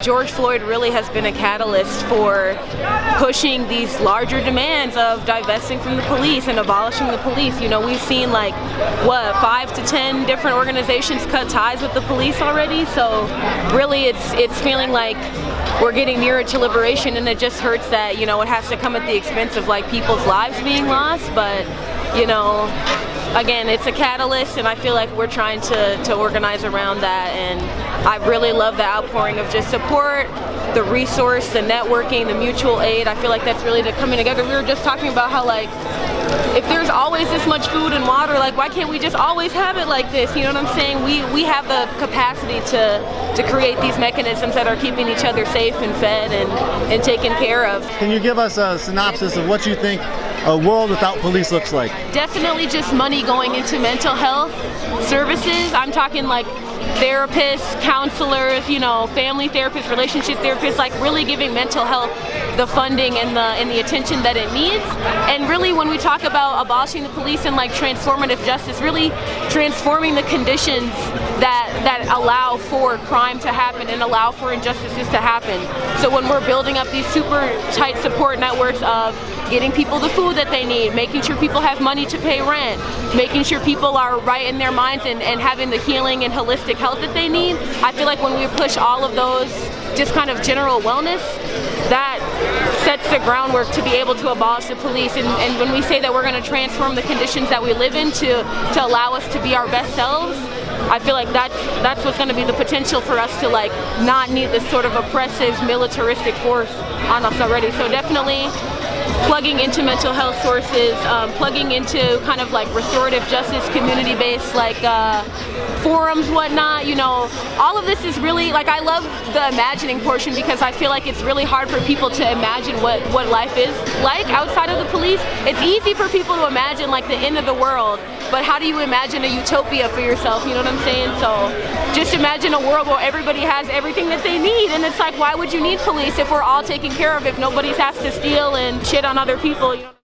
George Floyd really has been a catalyst for pushing these larger demands of divesting from the police and abolishing the police. You know, we've seen 5 to 10 different organizations cut ties with the police already. So really it's feeling like we're getting nearer to liberation, and it just hurts that, you know, it has to come at the expense of people's lives being lost. But, you know, again, it's a catalyst, and I feel like we're trying to organize around that. And I really love the outpouring of just support, the resource, the networking, the mutual aid. I feel like that's really coming together. We were just talking about how if there's always this much food and water, why can't we just always have it like this? You know what I'm saying? We have the capacity to create these mechanisms that are keeping each other safe and fed and taken care of. Can you give us a synopsis of what you think a world without police looks like? Definitely just money going into mental health services. I'm talking therapists, counselors, you know, family therapists, relationship therapists, really giving mental health the funding and the attention that it needs. And really, when we talk about abolishing the police and transformative justice, really transforming the conditions that allow for crime to happen and allow for injustices to happen. So when we're building up these super tight support networks of getting people the food that they need, making sure people have money to pay rent, making sure people are right in their minds and having the healing and holistic health that they need, I feel like when we push all of those just kind of general wellness, that sets the groundwork to be able to abolish the police. And when we say that we're going to transform the conditions that we live in to allow us to be our best selves, I feel like that's what's going to be the potential for us to not need this sort of oppressive militaristic force on us already. So definitely plugging into mental health sources, plugging into kind of restorative justice, community-based forums, whatnot. You know, all of this is really I love the imagining portion, because I feel like it's really hard for people to imagine what life is like outside of the police. It's easy for people to imagine the end of the world, but how do you imagine a utopia for yourself? You know what I'm saying? So just imagine a world where everybody has everything that they need, and it's why would you need police if we're all taken care of, if nobody has to steal and shit on other people? You know?